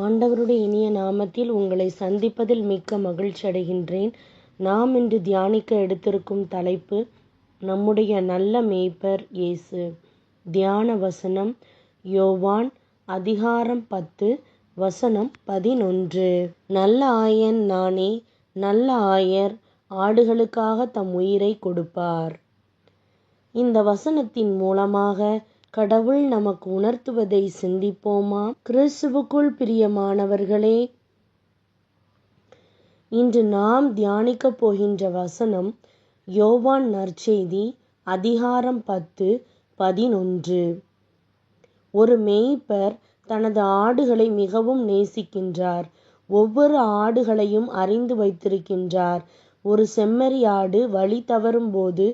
ஆண்டவருடைய இனிய நாமத்தில் உங்களை சந்திப்பதில் மிக்க மகிழ்ச்சி அடைகின்றேன். நாம் இன்று தியானிக்க எடுத்திருக்கும் தலைப்பு நம்முடைய நல்ல மேய்ப்பர் இயேசு. தியான வசனம் யோவான் அதிகாரம் 10 வசனம் 11. நல்ல ஆயன் நானே, நல்ல ஆயர் ஆடுகளுக்காக தம் உயிரை கொடுப்பார். இந்த வசனத்தின் மூலமாக கடவுள் நமக்கு உணர்த்துவதை சிந்திப்போமா? கிறிஸ்துவுக்குள் பிரியமானவர்களே, இன்று நாம் தியானிக்கப் போகின்ற வசனம் யோவான் நற்செய்தி அதிகாரம் 10:11. ஒரு மேய்ப்பர் தனது ஆடுகளை மிகவும் நேசிக்கின்றார். ஒவ்வொரு ஆடுகளையும் அறிந்து வைத்திருக்கின்றார். ஒரு செம்மறி ஆடு வழி தவறும் போது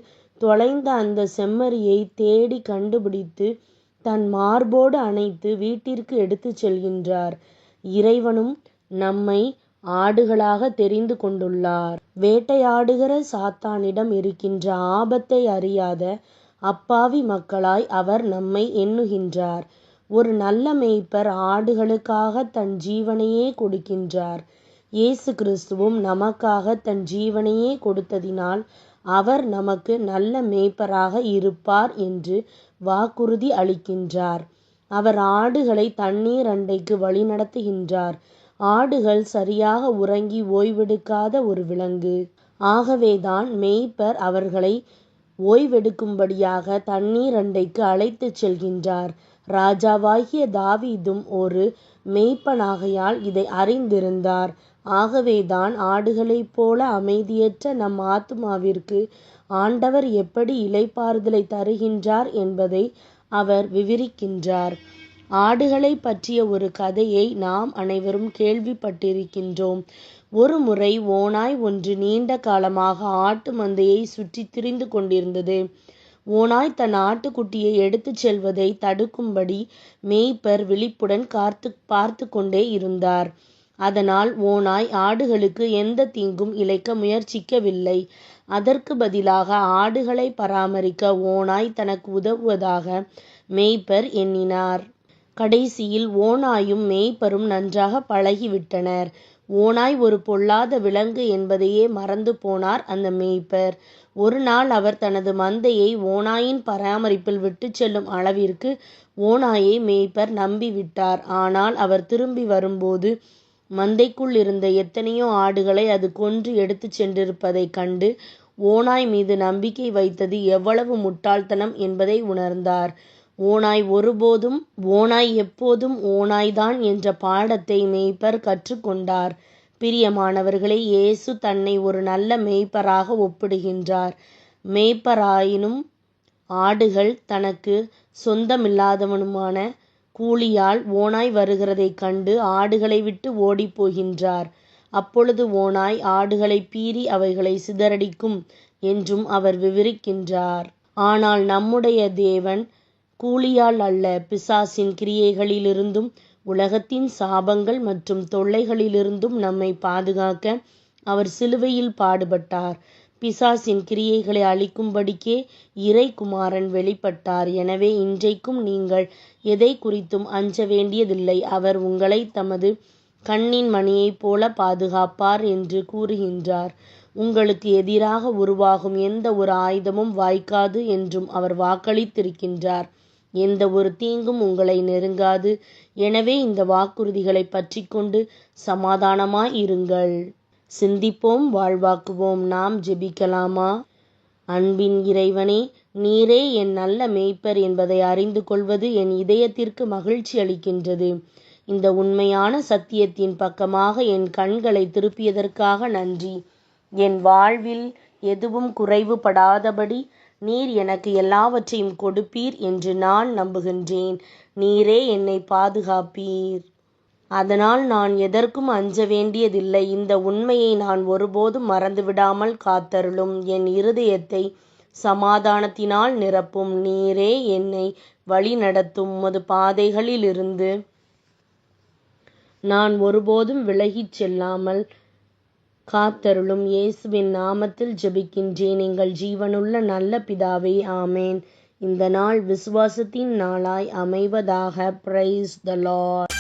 தொலைந்த அந்த செம்மறியை தேடி கண்டுபிடித்து தன் மார்போடு அணைத்து வீட்டிற்கு எடுத்துச் செல்கின்றார். இறைவனும் நம்மை ஆடுகளாக தெரிந்து கொண்டுள்ளார். வேட்டையாடுகிற சாத்தானிடம் இருக்கின்ற ஆபத்தை அறியாத அப்பாவி மக்களாய் அவர் நம்மை எண்ணுகின்றார். ஒரு நல்ல மேய்ப்பர் ஆடுகளுக்காக தன் ஜீவனையே கொடுக்கின்றார். இயேசு கிறிஸ்துவும் நமக்காக தன் ஜீவனையே கொடுத்ததினால் அவர் நமக்கு நல்ல மேய்ப்பராக இருப்பார் என்று வாக்குறுதி அளிக்கின்றார். அவர் ஆடுகளை தண்ணீர் அண்டைக்கு வழிநடத்துகின்றார். ஆடுகள் சரியாக உறங்கி ஓய்வெடுக்காத ஒரு விலங்கு. ஆகவேதான் மேய்ப்பர் அவர்களை ஓய்வெடுக்கும்படியாக தண்ணீர் அண்டைக்கு அழைத்துச் செல்கின்றார். ராஜாவாகிய தாவீதும் ஒரு மேய்ப்பனாகையால் இதை அறிந்திருந்தார். ஆகவேதான் ஆடுகளைப் போல அமைதியற்ற நம் ஆத்துமாவிற்கு ஆண்டவர் எப்படி இளைப்பாறுதலை தருகின்றார் என்பதை அவர் விவரிக்கின்றார். ஆடுகளை பற்றிய ஒரு கதையை நாம் அனைவரும் கேள்விப்பட்டிருக்கின்றோம். ஒரு முறை ஓநாய் ஒன்று நீண்ட காலமாக ஆட்டு மந்தையை சுற்றி திரிந்து கொண்டிருந்தது. ஓநாய் தன் ஆட்டுக்குட்டியை எடுத்துச் செல்வதை தடுக்கும்படி மேய்ப்பர் விழிப்புடன் பார்த்து கொண்டே இருந்தார். அதனால் ஓநாய் ஆடுகளுக்கு எந்த தீங்கும் இழைக்க முயற்சிக்கவில்லை. அதற்கு பதிலாக ஆடுகளை பராமரிக்க ஓநாய் தனக்கு உதவுவதாக மேய்ப்பர் எண்ணினார். கடைசியில் ஓநாயும் மேய்ப்பரும் நன்றாக பழகிவிட்டனர். ஓநாய் ஒரு பொல்லாத விலங்கு என்பதையே மறந்து போனார் அந்த மேய்ப்பர். ஒரு நாள் அவர் தனது மந்தையை ஓநாயின் பராமரிப்பில் விட்டுச் செல்லும் அளவிற்கு ஓநாயை மேய்ப்பர் நம்பிவிட்டார். ஆனால் அவர் திரும்பி வரும்போது மந்தைக்குள் இருந்த எத்தனையோ ஆடுகளை அது கொன்று எடுத்துச் சென்றிருப்பதைக் கண்டு ஓநாய் மீது நம்பிக்கை வைத்தது எவ்வளவு முட்டாள்தனம் என்பதை உணர்ந்தார். ஓநாய் எப்போதும் ஓநாய்தான் என்ற பாடத்தை மேய்ப்பர் கற்றுக்கொண்டார். பிரியமானவர்களே, இயேசு தன்னை ஒரு நல்ல மேய்ப்பராக ஒப்பிடுகின்றார். மேய்ப்பராயினும் ஆடுகள் தனக்கு சொந்தமில்லாதவனுமான கூலியால் ஓநாய் வருகிறதைக் கண்டு ஆடுகளை விட்டு ஓடிப்போகின்றார். அப்பொழுது ஓநாய் ஆடுகளை பீறி அவைகளை சிதறடிக்கும் என்றும் அவர் விவரிக்கின்றார். ஆனால் நம்முடைய தேவன் கூலியால் அல்ல, பிசாசின் கிரியைகளிலிருந்தும் உலகத்தின் சாபங்கள் மற்றும் தொல்லைகளிலிருந்தும் நம்மை பாதுகாக்க அவர் சிலுவையில் பாடுபட்டார். பிசாசின் கிரியைகளை அழிக்கும்படிக்கே இறைக்குமாரன் வெளிப்பட்டார். எனவே இன்றைக்கும் நீங்கள் எதை குறித்தும் அஞ்ச வேண்டியதில்லை. அவர் உங்களை தமது கண்ணின் மணியைப் போல பாதுகாப்பார் என்று கூறுகின்றார். உங்களுக்கு எதிராக உருவாகும் எந்த ஒரு ஆயுதமும் வாய்க்காது என்றும் அவர் வாக்களித்திருக்கின்றார். எந்த ஒரு தீங்கும் உங்களை நெருங்காது. எனவே இந்த வாக்குறுதிகளை பற்றிக்கொண்டு சமாதானமாய் இருங்கள். சிந்திப்போம், வாழ்வாக்குவோம். நாம் ஜெபிக்கலாமா? அன்பின் இறைவனே, நீரே என் நல்ல மேய்ப்பர் என்பதை அறிந்து கொள்வது என் இதயத்திற்கு மகிழ்ச்சி அளிக்கின்றது. இந்த உண்மையான சத்தியத்தின் பக்கமாக என் கண்களை திருப்பியதற்காக நன்றி. என் வாழ்வில் எதுவும் குறைவுபடாதபடி நீர் எனக்கு எல்லாவற்றையும் கொடுப்பீர் என்று நான் நம்புகின்றேன். நீரே என்னை பாதுகாப்பீர். அதனால் நான் எதற்கும் அஞ்ச வேண்டியதில்லை. இந்த உண்மையை நான் ஒருபோதும் மறந்துவிடாமல் காத்தருளும். என் இருதயத்தை சமாதானத்தினால் நிரப்பும். நீரே என்னை வழி நடத்தும். உமது பாதைகளிலிருந்து நான் ஒருபோதும் விலகிச் செல்லாமல் காத்தருளும். இயேசுவின் நாமத்தில் ஜெபிக்கின்றேன் எங்கள் ஜீவனுள்ள நல்ல பிதாவே, ஆமேன். இந்த நாள் விசுவாசத்தின் நாளாய் அமைவதாக. Praise the Lord.